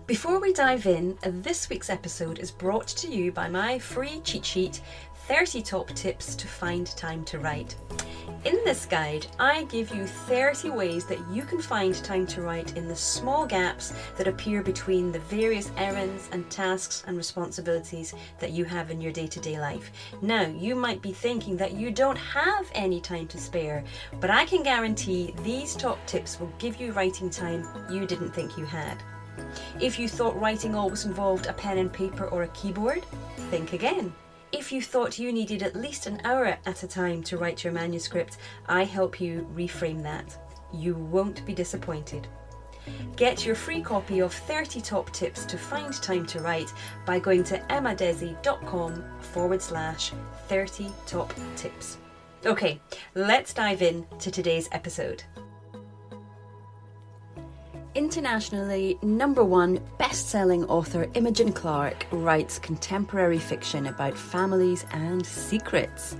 Before we dive in, this week's episode is brought to you by my free cheat sheet, 30 Top Tips to Find Time to Write. In this guide, I give you 30 ways that you can find time to write in the small gaps that appear between the various errands and tasks and responsibilities that you have in your day-to-day life. Now, you might be thinking that you don't have any time to spare, but I can guarantee these top tips will give you writing time you didn't think you had. If you thought writing always involved a pen and paper or a keyboard, think again. If you thought you needed at least an hour at a time to write your manuscript, I help you reframe that. You won't be disappointed. Get your free copy of 30 Top Tips to Find Time to Write by going to emmadesi.com/30 top tips. Okay, let's dive in to today's episode. Internationally #1 best-selling author Imogen Clark writes contemporary fiction about families and secrets.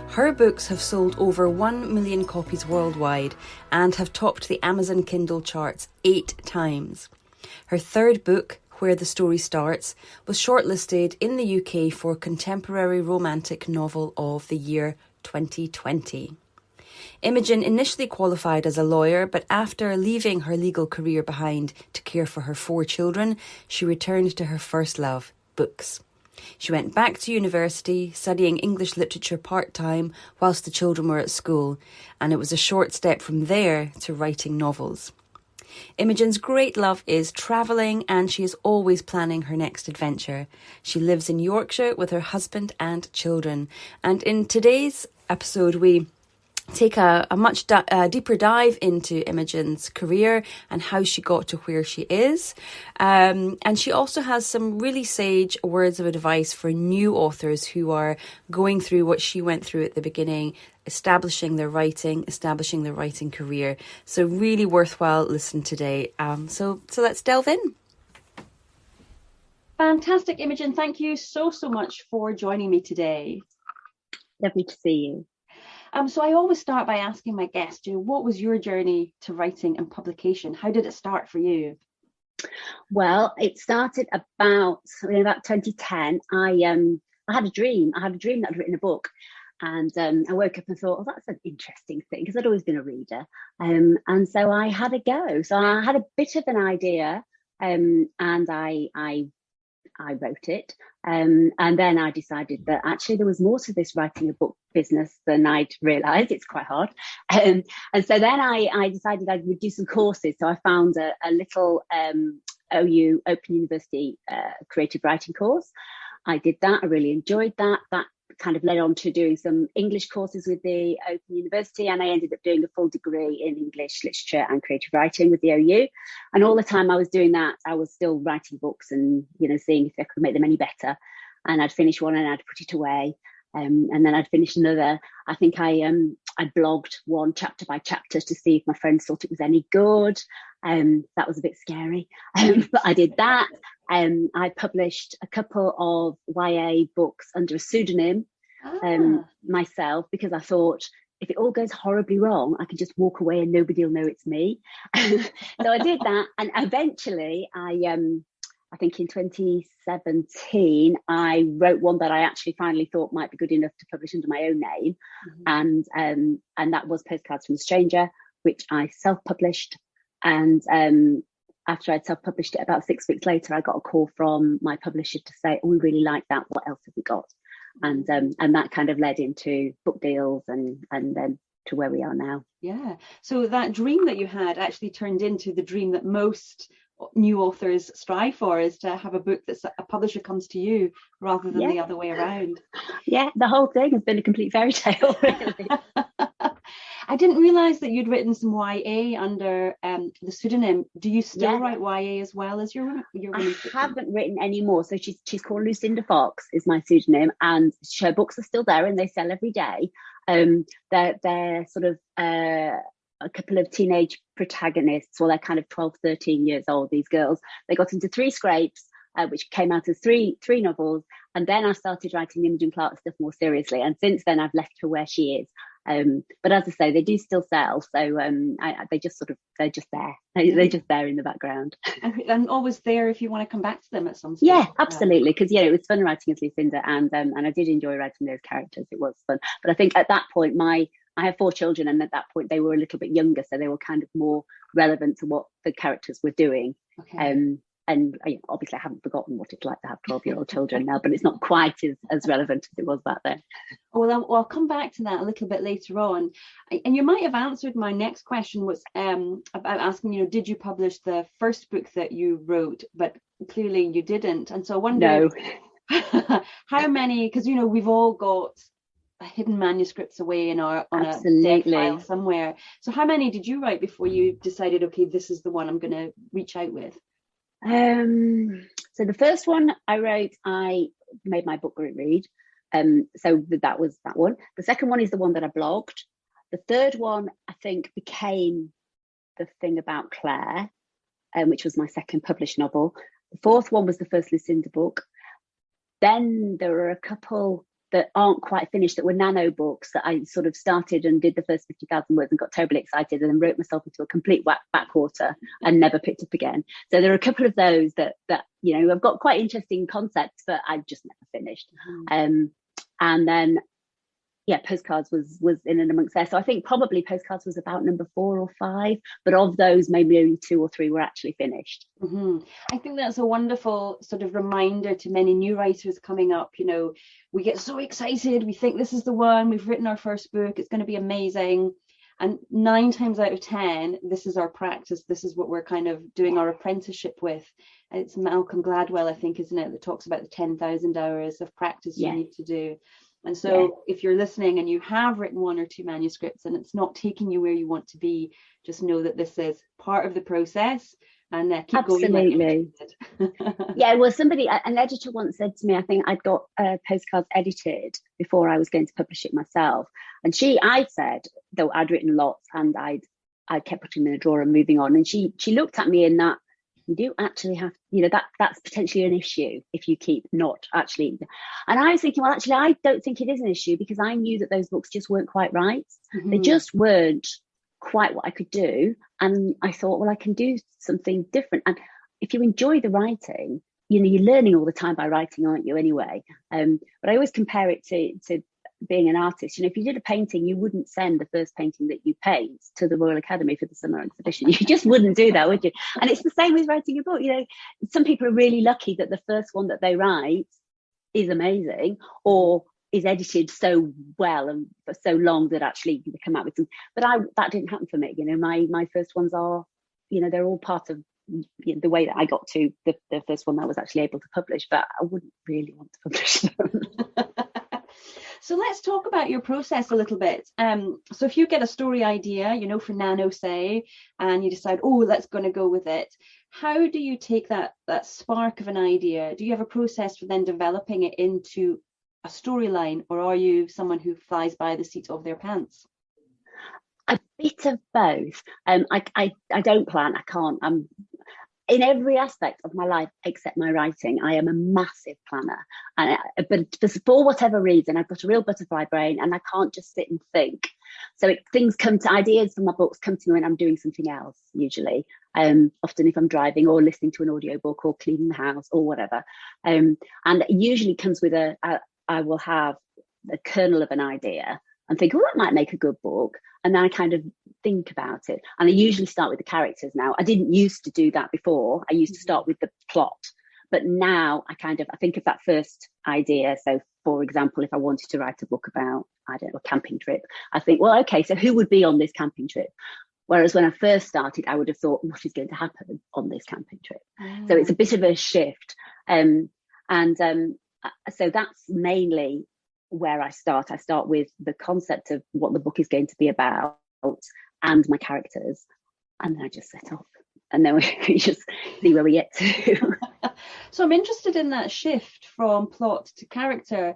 Her books have sold over 1 million copies worldwide and have topped the Amazon Kindle charts 8 times. Her third book, Where the Story Starts, was shortlisted in the UK for Contemporary Romantic Novel of the Year 2020. Imogen initially qualified as a lawyer, but after leaving her legal career behind to care for her 4 children, she returned to her first love, books. She went back to university, studying English literature part-time whilst the children were at school, and it was a short step from there to writing novels. Imogen's great love is travelling, and she is always planning her next adventure. She lives in Yorkshire with her husband and children, and in today's episode we take a much deeper dive into Imogen's career and how she got to where she is. And she also has some really sage words of advice for new authors who are going through what she went through at the beginning, establishing their writing career. So really worthwhile listen today. So let's delve in. Fantastic, Imogen. Thank you so much for joining me today. Lovely to see you. So I always start by asking my guests, what was your journey to writing and publication? How did it start for you? Well, it started about 2010. I had a dream. I had a dream that I'd written a book, and I woke up and thought, oh, that's an interesting thing, because I'd always been a reader. And so I had a go. So I had a bit of an idea, and I wrote it. And then I decided that actually there was more to this writing a book business than I'd realised. It's quite hard. And so then I decided I would do some courses. So I found a little OU, Open University creative writing course. I did that. I really enjoyed that. That kind of led on to doing some English courses with the Open University, and I ended up doing a full degree in English literature and creative writing with the OU. And all the time I was doing that, I was still writing books and seeing if I could make them any better. And I'd finish one and I'd put it away, and then I'd finish another. I think I blogged one chapter by chapter to see if my friends thought it was any good. That was a bit scary, but I did that. I published a couple of YA books under a pseudonym myself, because I thought if it all goes horribly wrong, I can just walk away and nobody will know it's me. So I did that, and eventually I think in 2017, I wrote one that I actually finally thought might be good enough to publish under my own name. Mm-hmm. And that was Postcards from a Stranger, which I self-published. And after I'd self-published it, about 6 weeks later, I got a call from my publisher to say, oh, we really like that. What else have we got? And that kind of led into book deals and then to where we are now. Yeah. So that dream that you had actually turned into the dream that most new authors strive for, is to have a book that a publisher comes to you rather than the other way around. Yeah, the whole thing has been a complete fairy tale, really. I didn't realise that you'd written some YA under the pseudonym. Do you still write YA as well as your I haven't written any more. So she's called Lucinda Fox is my pseudonym, and her books are still there and they sell every day. They're sort of a couple of teenage protagonists. Well, they're kind of 12, 13 years old, these girls. They got into 3 scrapes, which came out as three novels. And then I started writing Imogen Clark stuff more seriously. And since then, I've left her where she is. But as I say, they do still sell, so they're just there. They're just there in the background. And always there if you want to come back to them at some stage. Yeah, absolutely. Because it was fun writing as Lucinda, and I did enjoy writing those characters. It was fun. But I think at that point, I have 4 children, and at that point they were a little bit younger, so they were kind of more relevant to what the characters were doing. Okay. And obviously I haven't forgotten what it's like to have 12-year-old children now, but it's not quite as relevant as it was back then. Well, I'll come back to that a little bit later on. And you might have answered my next question, was about asking, did you publish the first book that you wrote? But clearly you didn't. And so I wonder how many, because, we've all got hidden manuscripts away on a dead file somewhere. So how many did you write before you decided, okay, this is the one I'm going to reach out with? So the first one I wrote, I made my book group read. So that was that one. The second one is the one that I blogged. The third one, I think, became The Thing About Claire, which was my second published novel. The fourth one was the first Lucinda book. Then there were a couple that aren't quite finished that were nano books that I sort of started and did the first 50,000 words and got terribly excited and then wrote myself into a complete backwater and never picked up again. So there are a couple of those that I've got quite interesting concepts, but I just never finished. And then Postcards was in and amongst there. So I think probably Postcards was about number 4 or 5, but of those maybe only 2 or 3 were actually finished. I think that's a wonderful sort of reminder to many new writers coming up. We get so excited, we think this is the one, we've written our first book, it's going to be amazing, and 9 times out of 10 this is our practice, this is what we're kind of doing our apprenticeship with. It's Malcolm Gladwell, I think, isn't it, that talks about the 10,000 hours of practice you need to do. And so if you're listening and you have written 1 or 2 manuscripts and it's not taking you where you want to be, just know that this is part of the process, and keep going. Absolutely. Well, an editor once said to me, I think I'd got Postcards edited before I was going to publish it myself. And I said, though I'd written lots and I kept putting them in a drawer and moving on. And she looked at me in that, you do actually have, that's potentially an issue if you keep not actually. And I was thinking, well, actually, I don't think it is an issue, because I knew that those books just weren't quite right. They just weren't quite what I could do. And I thought, well, I can do something different. And if you enjoy the writing, you're learning all the time by writing, aren't you, anyway? But I always compare it to being an artist. If you did a painting, you wouldn't send the first painting that you paint to the Royal Academy for the summer exhibition. You just wouldn't do that, would you? And it's the same with writing a book. Some people are really lucky that the first one that they write is amazing, or is edited so well and for so long that actually they come out with some. But that didn't happen for me. My first ones are, they're all part of the way that I got to the first one that I was actually able to publish, but I wouldn't really want to publish them. So let's talk about your process a little bit. So if you get a story idea, for Nano, say, and you decide, let's going to go with it, how do you take that spark of an idea? Do you have a process for then developing it into a storyline, or are you someone who flies by the seat of their pants? A bit of both. I don't plan. I can't. In every aspect of my life except my writing, I am a massive planner. But for whatever reason, I've got a real butterfly brain and I can't just sit and think. So ideas from my books come to me when I'm doing something else, usually. Often if I'm driving or listening to an audiobook or cleaning the house or whatever. And it usually comes with I will have the kernel of an idea and think, that might make a good book. And then I kind of think about it. And I usually start with the characters now. I didn't used to do that before. I used to start with the plot. But now I think of that first idea. So, for example, if I wanted to write a book about, a camping trip, I think, well, okay, so who would be on this camping trip? Whereas when I first started, I would have thought, what is going to happen on this camping trip? So it's a bit of a shift. So that's mainly where I start. I start with the concept of what the book is going to be about and my characters, and then I just set off, and then we just see where we get to. So I'm interested in that shift from plot to character.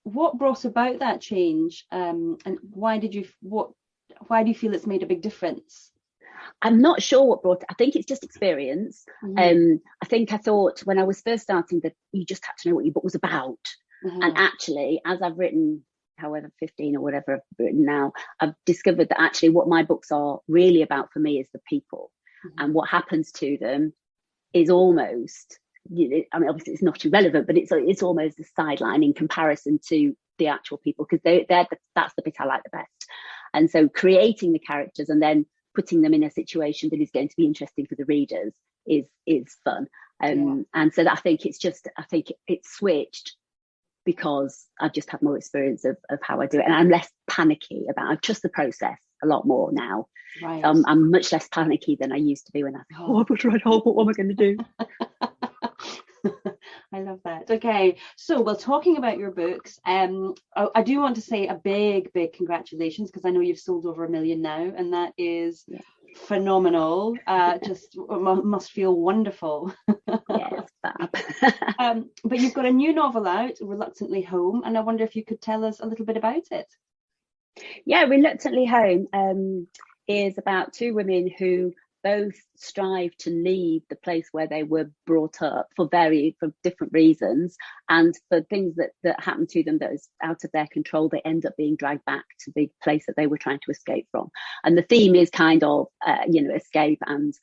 What brought about that change, and why do you feel it's made a big difference? I'm not sure what brought it. I think it's just experience. I thought when I was first starting that you just had to know what your book was about. And actually, as I've written however 15 or whatever I've written now, I've discovered that actually what my books are really about for me is the people, and what happens to them is almost, I mean, obviously it's not irrelevant, but it's almost a sideline in comparison to the actual people, because that's the bit I like the best. And so creating the characters and then putting them in a situation that is going to be interesting for the readers is fun. And so that, I think it's switched because I've just had more experience of how I do it, and I'm less panicky I trust the process a lot more now. Right. I'm much less panicky than I used to be when I thought, I've got to write what am I going to do? I love that. Okay, so well, talking about your books, I do want to say a big congratulations, because I know you've sold over 1 million now, and that is phenomenal. Just must feel wonderful. Yes, fab. But you've got a new novel out, Reluctantly Home, and I wonder if you could tell us a little bit about it. Yeah, Reluctantly Home is about two women who both strive to leave the place where they were brought up for different reasons, and for things that happen to them that is out of their control, they end up being dragged back to the place that they were trying to escape from. And the theme is kind of escape and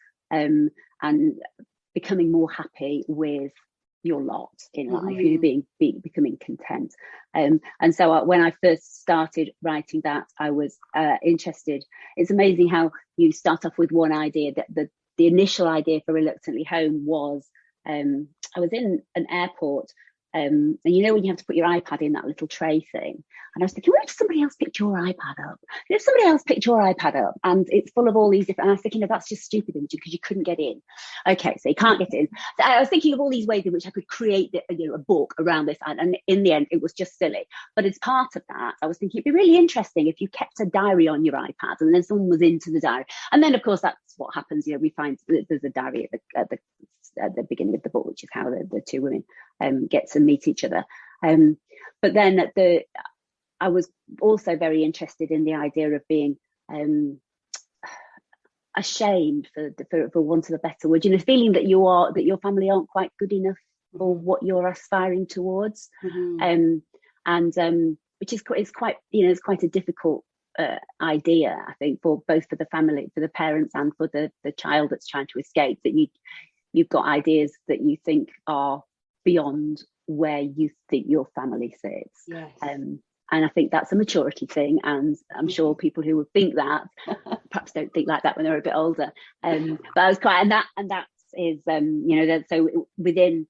becoming more happy with your lot in life, becoming content. And so when I first started writing that, I was interested. It's amazing how you start off with one idea. That the initial idea for Reluctantly Home was, I was in an airport, and when you have to put your iPad in that little tray thing, and I was thinking, what if somebody else picked your iPad up? If somebody else picked your iPad up and it's full of all these different, and I was thinking, that's just stupid, because you couldn't get in. Okay, so you can't get in. So I was thinking of all these ways in which I could create a book around this, and in the end it was just silly. But as part of that, I was thinking it'd be really interesting if you kept a diary on your iPad, and then someone was into the diary, and then of course that's what happens. We find that there's a diary at the beginning of the book, which is how the two women get to meet each other. But then I was also very interested in the idea of being ashamed, for want of a better word, feeling that your family aren't quite good enough for what you're aspiring towards, which is quite it's quite a difficult idea, I think, for the family, for the parents, and for the child that's trying to escape, that you've got ideas that you think are beyond where you think your family sits. Yes. And I think that's a maturity thing, and I'm sure people who would think that perhaps don't think like that when they're a bit older. But I was quite, and that is so within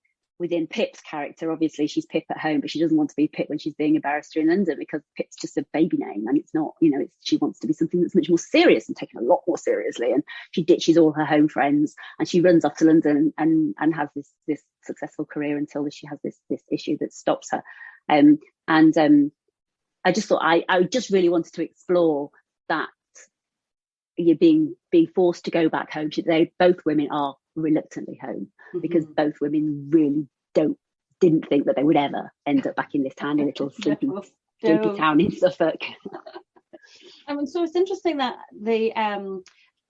Pip's character, obviously she's Pip at home, but she doesn't want to be Pip when she's being a barrister in London, because Pip's just a baby name, and it's not, she wants to be something that's much more serious and taken a lot more seriously. And she ditches all her home friends and she runs off to London and has this successful career until she has this issue that stops her. I just thought I just really wanted to explore that you're being forced to go back home. Both women are reluctantly home, because both women really didn't think that they would ever end up back in this tiny little sleepy town in Suffolk. So it's interesting that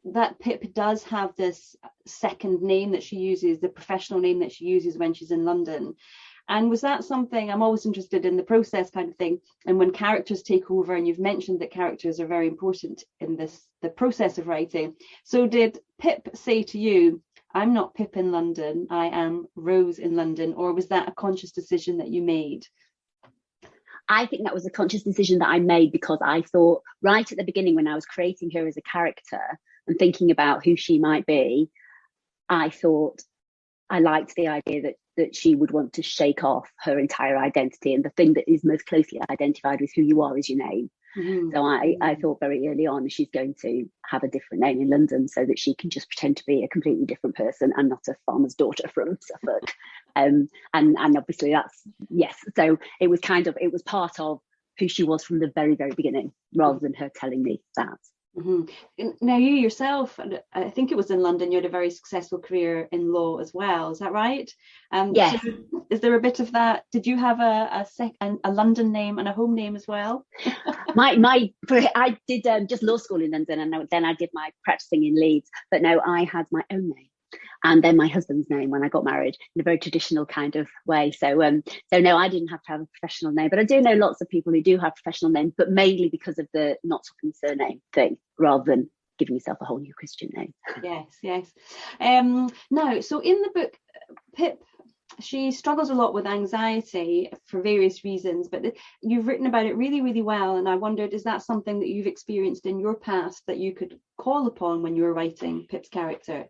that Pip does have this second name that she uses, the professional name that she uses when she's in London. And was that something, I'm always interested in the process kind of thing, and when characters take over, and you've mentioned that characters are very important in the process of writing. So did Pip say to you, I'm not Pip in London, I am Rose in London, or was that a conscious decision that you made? I think that was a conscious decision that I made, because I thought right at the beginning, when I was creating her as a character and thinking about who she might be, I thought I liked the idea that she would want to shake off her entire identity, and the thing that is most closely identified with who you are is your name. So I thought very early on, she's going to have a different name in London so that she can just pretend to be a completely different person and not a farmer's daughter from Suffolk. And obviously that's, yes. So it was part of who she was from the very, very beginning, rather than her telling me that. Now you yourself, I think it was in London, you had a very successful career in law as well, is that right? Yes. So is there a bit of that? Did you have a London name and a home name as well? I did just law school in London, and then I did my practicing in Leeds, but no, I had my own name. and then my husband's name when I got married in a very traditional kind of way. So no, I didn't have to have a professional name, but I do know lots of people who do have professional names, but mainly because of the not talking surname thing, rather than giving yourself a whole new Christian name. Yes. Now, so in the book, Pip, she struggles a lot with anxiety for various reasons, but you've written about it really, really well. And I wondered, is that something that you've experienced in your past that you could call upon when you were writing Pip's character?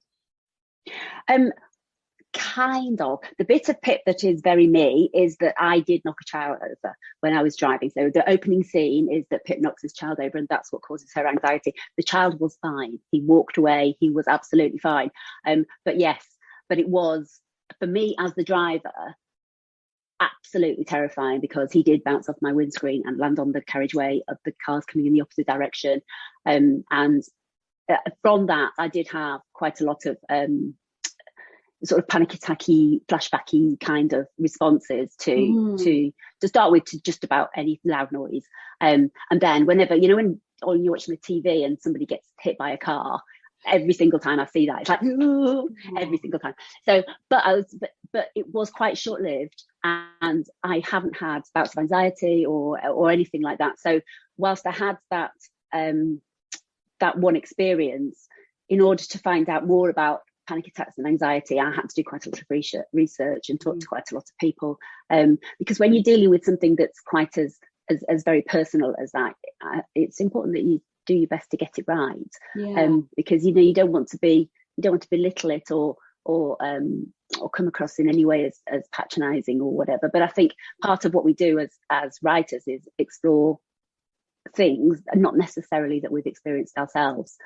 Kind of. The bit of Pip that is very me is that I did knock a child over when I was driving. So the opening scene is that Pip knocks his child over, and that's what causes her anxiety. The child was fine. He walked away. He was absolutely fine. But it was, for me as the driver, absolutely terrifying, because he did bounce off my windscreen and land on the carriageway of the cars coming in the opposite direction. And from that, I did have quite a lot of sort of panic attacky, flashbacky kind of responses to start with, to just about any loud noise. And then whenever, when you're watching the TV and somebody gets hit by a car, every single time I see that, it's like, ooh, every single time. So, but it was quite short-lived, and I haven't had bouts of anxiety or anything like that. So whilst I had that one experience, in order to find out more about panic attacks and anxiety, I had to do quite a lot of research and talk to quite a lot of people, because when you're dealing with something that's quite as very personal as that, it's important that you do your best to get it right, because you don't want to belittle it or come across in any way as patronizing or whatever. But I think part of what we do as writers is explore things, not necessarily that we've experienced ourselves.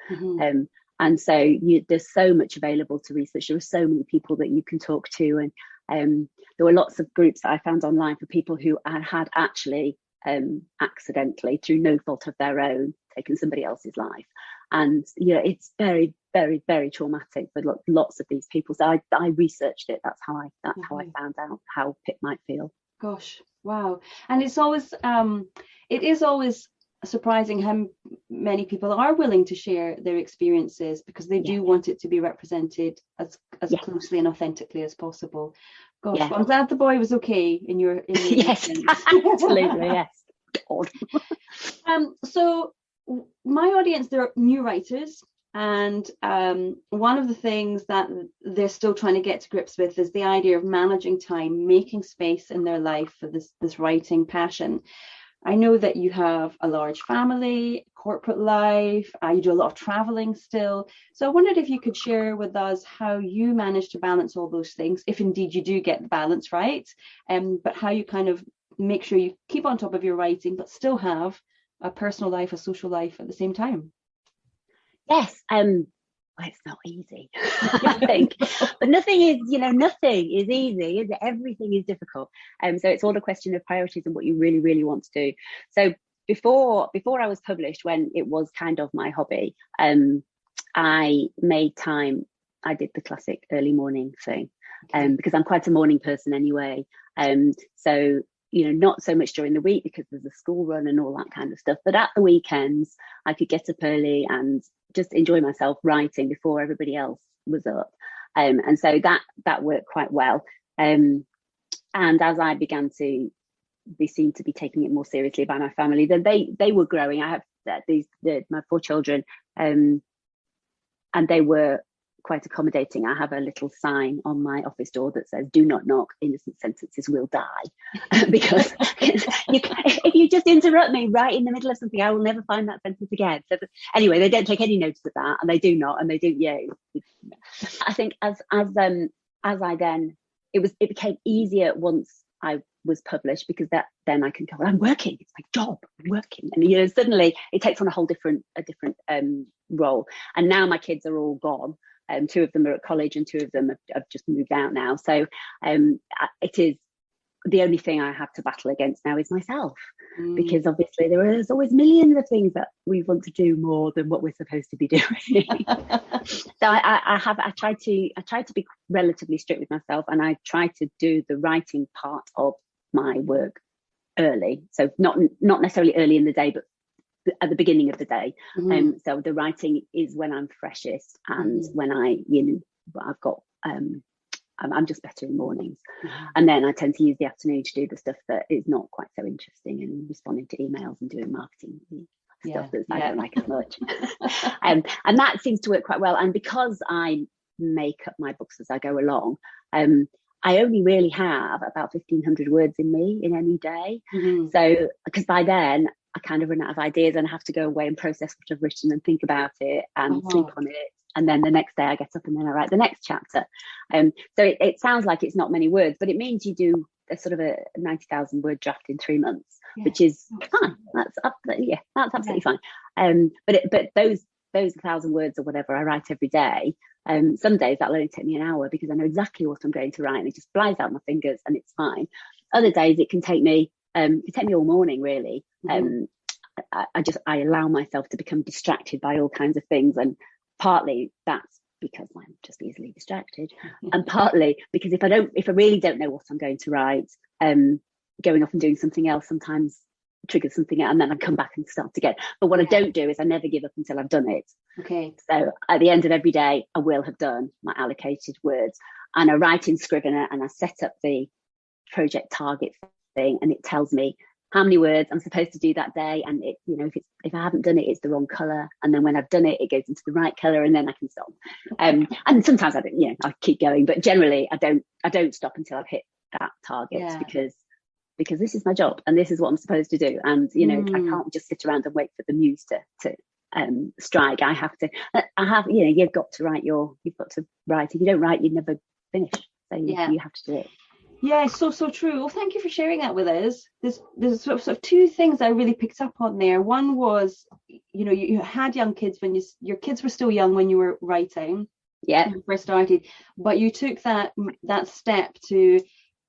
And so there's so much available to research. There are so many people that you can talk to, and there were lots of groups that I found online for people who had actually accidentally, through no fault of their own, taken somebody else's life. And it's very, very, very traumatic for lots of these people. So I researched it. That's how I found out how Pip might feel. Gosh, wow. And it is always surprising how many people are willing to share their experiences, because they do want it to be represented as closely and authentically as possible. Gosh, well, I'm glad the boy was okay in your yes, absolutely, yes. God. So my audience, they're new writers, and one of the things that they're still trying to get to grips with is the idea of managing time, making space in their life for this writing passion. I know that you have a large family, corporate life, you do a lot of traveling still. So I wondered if you could share with us how you manage to balance all those things, if indeed you do get the balance right, but how you kind of make sure you keep on top of your writing, but still have a personal life, a social life at the same time. Yes, well, it's not easy, I think, but nothing is easy, is it? Everything is difficult. So it's all a question of priorities and what you really, really want to do. So before I was published, when it was kind of my hobby, I made time. I did the classic early morning thing, because I'm quite a morning person anyway. So not so much during the week because there's a school run and all that kind of stuff, but at the weekends I could get up early and just enjoy myself writing before everybody else was up. And so that worked quite well. And as I began to be seen to be taking it more seriously by my family, then they were growing. I have my 4 children, and they were quite accommodating. I have a little sign on my office door that says, "Do not knock, innocent sentences will die." Because if you just interrupt me right in the middle of something, I will never find that sentence again. So anyway, they don't take any notice of that, and they do not, and they do. I think as I then, it became easier once I was published, because then I can go, I'm working, it's my job, I'm working, and suddenly it takes on a different role. And now my kids are all gone. 2 of them are at college and 2 of them have just moved out now. So it is the only thing I have to battle against now is myself, because obviously there's always millions of things that we want to do more than what we're supposed to be doing. So I try to be relatively strict with myself, and I try to do the writing part of my work early. So not necessarily early in the day, but at the beginning of the day. So the writing is when I'm freshest, and when I've got I'm just better in mornings. And then I tend to use the afternoon to do the stuff that is not quite so interesting, and responding to emails and doing marketing stuff that I don't like as much. And that seems to work quite well. And because I make up my books as I go along, I only really have about 1,500 words in me in any day. So because by then I kind of run out of ideas and I have to go away and process what I've written and think about it and sleep on it. And then the next day I get up and then I write the next chapter. So it sounds like it's not many words, but it means you do a sort of a 90,000 word draft in 3 months, which is fine. That's absolutely fine. But those 1,000 words or whatever I write every day, some days that'll only take me an hour because I know exactly what I'm going to write and it just flies out my fingers and it's fine. Other days it can take me all morning really. I allow myself to become distracted by all kinds of things, and partly that's because I'm just easily distracted, and partly because if I really don't know what I'm going to write, going off and doing something else sometimes triggers something out, and then I come back and start again. But what I don't do is I never give up until I've done it. Okay. So at the end of every day, I will have done my allocated words, and I write in Scrivener and I set up the project target thing, and it tells me how many words I'm supposed to do that day, and it, if I haven't done it, it's the wrong color, and then when I've done it, it goes into the right color, and then I can stop. And sometimes I don't, I keep going, but generally I don't stop until I've hit that target, because this is my job and this is what I'm supposed to do, and I can't just sit around and wait for the muse to strike. You've got to write. If you don't write, you never finish. So you have to do it. Yeah, so true. Well, thank you for sharing that with us. There's sort of two things I really picked up on there. One was, you had young kids when your kids were still young when you were writing. Yeah. When you first started, but you took that step to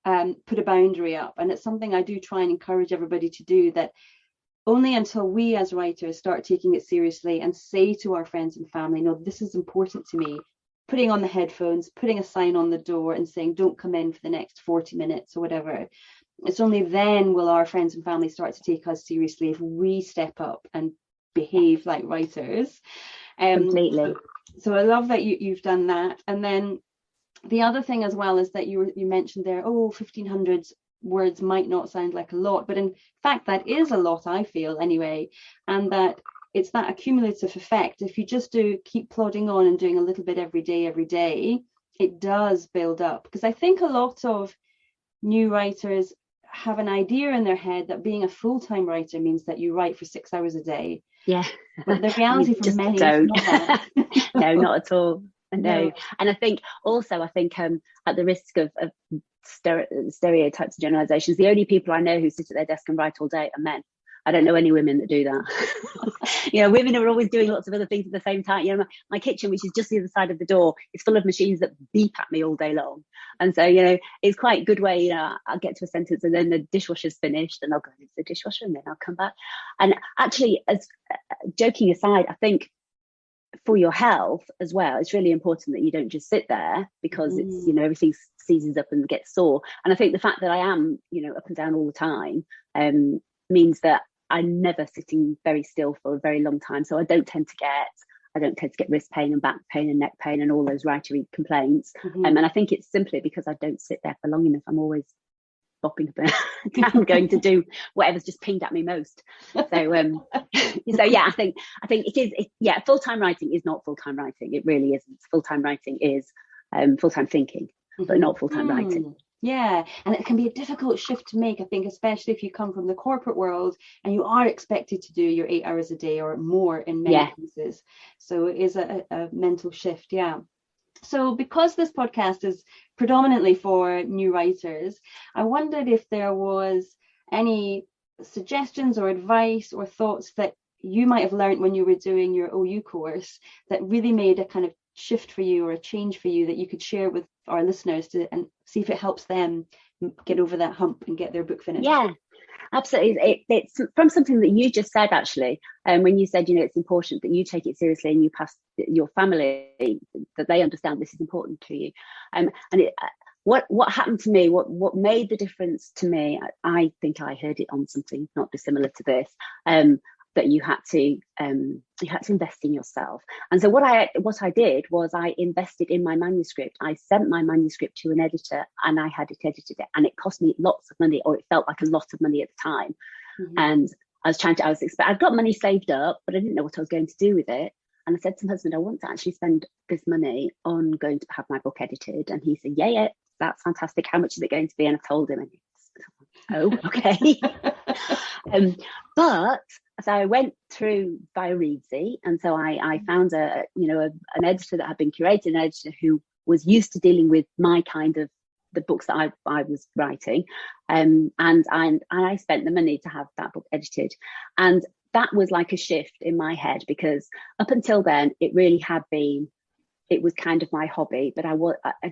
put a boundary up, and it's something I do try and encourage everybody to do. That only until we as writers start taking it seriously and say to our friends and family, no, this is important to me, putting on the headphones, putting a sign on the door and saying, don't come in for the next 40 minutes or whatever. It's only then will our friends and family start to take us seriously if we step up and behave like writers. Completely. So I love that you've done that. And then the other thing as well is that you mentioned there, 1,500 words might not sound like a lot, but in fact, that is a lot, I feel anyway. And that it's that accumulative effect. If you just keep plodding on and doing a little bit every day, it does build up. Because I think a lot of new writers have an idea in their head that being a full-time writer means that you write for 6 hours a day. Yeah. But the reality for many don't. is not that. No, not at all. No. And I think at the risk of stereotypes and generalizations, the only people I know who sit at their desk and write all day are men. I don't know any women that do that. Women are always doing lots of other things at the same time. My kitchen, which is just the other side of the door, is full of machines that beep at me all day long. And so, it's quite a good way, I'll get to a sentence and then the dishwasher's finished and I'll go into the dishwasher and then I'll come back. And actually, as joking aside, I think for your health as well, it's really important that you don't just sit there, because it's, everything seizes up and gets sore. And I think the fact that I am, up and down all the time, means that I'm never sitting very still for a very long time. So I don't tend to get wrist pain and back pain and neck pain and all those writery complaints. And I think it's simply because I don't sit there for long enough. I'm always bopping down, going to do whatever's just pinged at me most. So I think it is. Full-time writing is not full-time writing. It really isn't. Full-time writing is full-time thinking, but not full-time writing. Yeah, and it can be a difficult shift to make, I think, especially if you come from the corporate world and you are expected to do your 8 hours a day or more in many cases. So it is a mental shift, So because this podcast is predominantly for new writers, I wondered if there was any suggestions or advice or thoughts that you might have learned when you were doing your OU course that really made a kind of shift for you or a change for you that you could share with our listeners and see if it helps them get over that hump and get their book finished. Yeah, absolutely. It's from something that you just said, actually, when you said, it's important that you take it seriously and you pass your family, that they understand this is important to you. What happened to me, what made the difference to me, I think I heard it on something not dissimilar to this. that you had to invest in yourself. And so what I did was I invested in my manuscript. I sent my manuscript to an editor, and I had it edited, and it cost me lots of money, or it felt like a lot of money at the time. And I'd got money saved up, but I didn't know what I was going to do with it. And I said to my husband, I want to actually spend this money on going to have my book edited. And he said, yeah, that's fantastic. How much is it going to be? And I told him, and he said, oh, okay. But so I went through via Reedsy, and so I found an editor that had been curated, an editor who was used to dealing with my kind of the books that I was writing, and I spent the money to have that book edited. And that was like a shift in my head, because up until then it was kind of my hobby, but I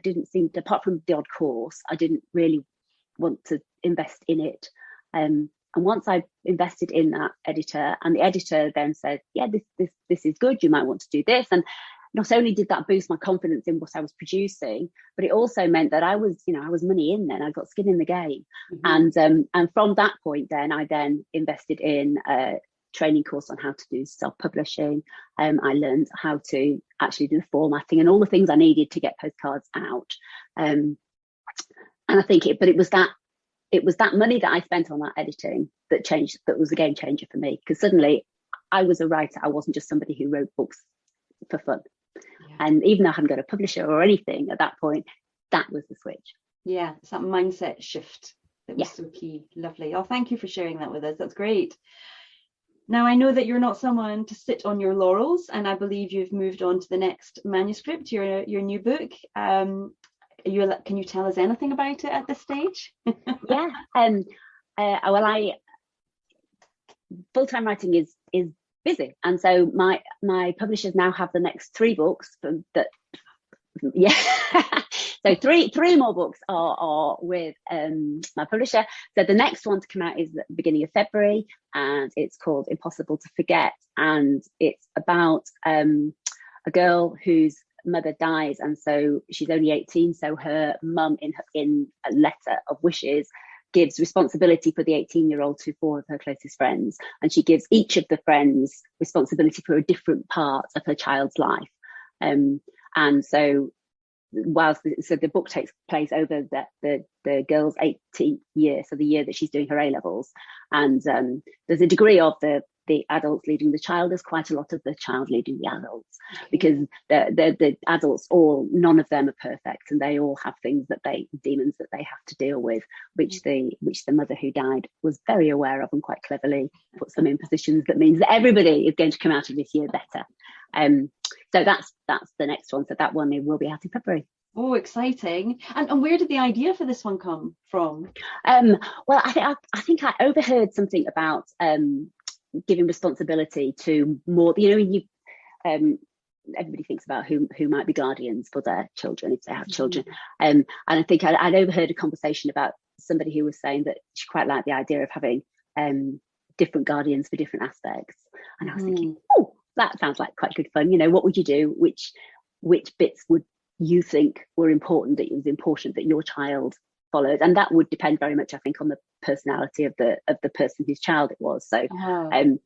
didn't seem to, apart from the odd course, I didn't really want to invest in it. And once I invested in that editor, and the editor then said, yeah, this is good, you might want to do this. And not only did that boost my confidence in what I was producing, but it also meant that I was money in then. I got skin in the game. And from that point then, I then invested in a training course on how to do self-publishing. I learned how to actually do the formatting and all the things I needed to get postcards out. And I think it was that money that I spent on that editing that was a game changer for me, because suddenly I was a writer. I wasn't just somebody who wrote books for fun. Yeah. And even though I hadn't got a publisher or anything at that point, that was the switch. Yeah, it's that mindset shift that was so key. Lovely. Oh, thank you for sharing that with us. That's great. Now, I know that you're not someone to sit on your laurels, and I believe you've moved on to the next manuscript, your new book. Can you tell us anything about it at this stage? Full-time writing is busy, and so my publishers now have the next 3 books so three more books are with my publisher. So the next one to come out is at the beginning of February, and it's called Impossible to Forget, and it's about a girl whose mother dies, and so she's only 18, so her mum in a letter of wishes gives responsibility for the 18-year-old to 4 of her closest friends, and she gives each of the friends responsibility for a different part of her child's life. And so the book takes place over the girl's 18th year, so the year that she's doing her A-levels, and there's a degree of the adults leading the child. There's quite a lot of the child leading the adults, because the adults, none of them are perfect, and they all have things demons that they have to deal with, which the mother who died was very aware of, and quite cleverly puts them in positions that means that everybody is going to come out of this year better. So that's the next one. So that one will be out in February. Oh, exciting! And where did the idea for this one come from? Well, I think I overheard something about giving responsibility to more. Everybody thinks about who might be guardians for their children if they have children. And I think I'd overheard a conversation about somebody who was saying that she quite liked the idea of having different guardians for different aspects. And I was thinking, oh, that sounds like quite good fun. What would you do? Which bits would you think were important, that it was important that your child followed? And that would depend very much, I think, on the personality of the person whose child it was. So I'm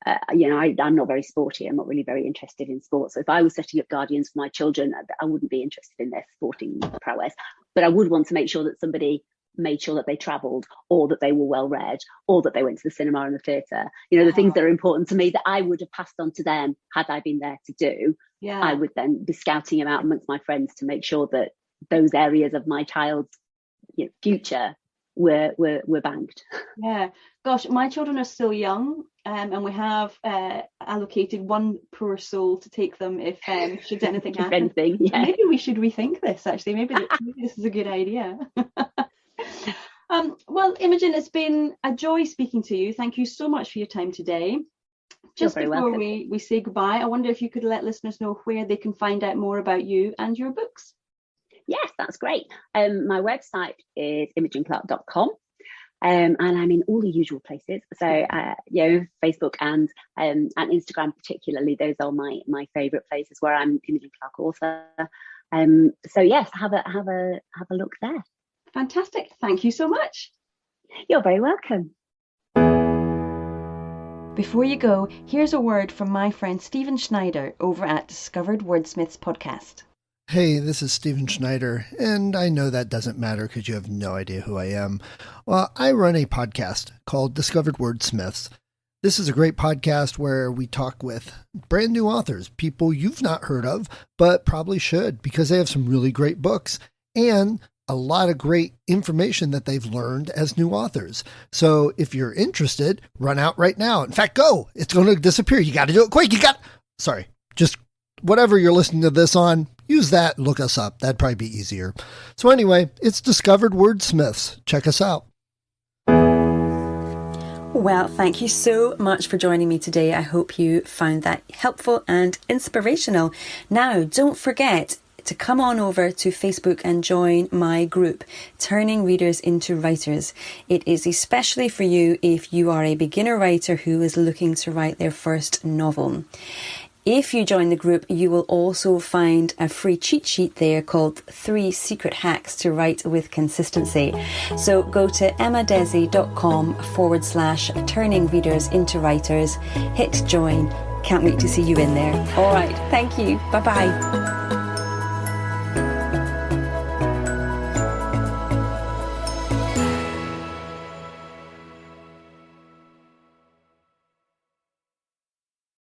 not very sporty. I'm not really very interested in sports. So if I was setting up guardians for my children, I wouldn't be interested in their sporting prowess, but I would want to make sure that somebody made sure that they travelled, or that they were well read, or that they went to the cinema and the theatre. The things that are important to me that I would have passed on to them had I been there to do. I would then be scouting them out amongst my friends to make sure that those areas of my child's future were banked. Yeah, gosh, my children are still young, and we have allocated 1 poor soul to take them if should anything happen. Maybe we should rethink this, actually. Maybe this is a good idea. Well, Imogen, it's been a joy speaking to you. Thank you so much for your time today. Just before we say goodbye, I wonder if you could let listeners know where they can find out more about you and your books. Yes, that's great. My website is imogenclark.com, and I'm in all the usual places. So, Facebook and Instagram particularly. Those are my favourite places where I'm Imogen Clark author. So yes, have a look there. Fantastic. Thank you so much. You're very welcome. Before you go, here's a word from my friend Stephen Schneider over at Discovered Wordsmiths podcast. Hey, this is Stephen Schneider, and I know that doesn't matter because you have no idea who I am. Well, I run a podcast called Discovered Wordsmiths. This is a great podcast where we talk with brand new authors, people you've not heard of, but probably should because they have some really great books and a lot of great information that they've learned as new authors. So if you're interested, run out right now. In fact, go. It's going to disappear. You got to do it quick. Just whatever you're listening to this on, use that, look us up. That'd probably be easier. So anyway, it's Discovered Wordsmiths. Check us out. Well, thank you so much for joining me today. I hope you found that helpful and inspirational. Now, don't forget to come on over to Facebook and join my group, Turning Readers into Writers. It is especially for you if you are a beginner writer who is looking to write their first novel. If you join the group, you will also find a free cheat sheet there called 3 Secret Hacks to Write with Consistency. So go to emmadesi.com/turning readers into writers, hit join. Can't wait to see you in there. All right. Thank you. Bye-bye.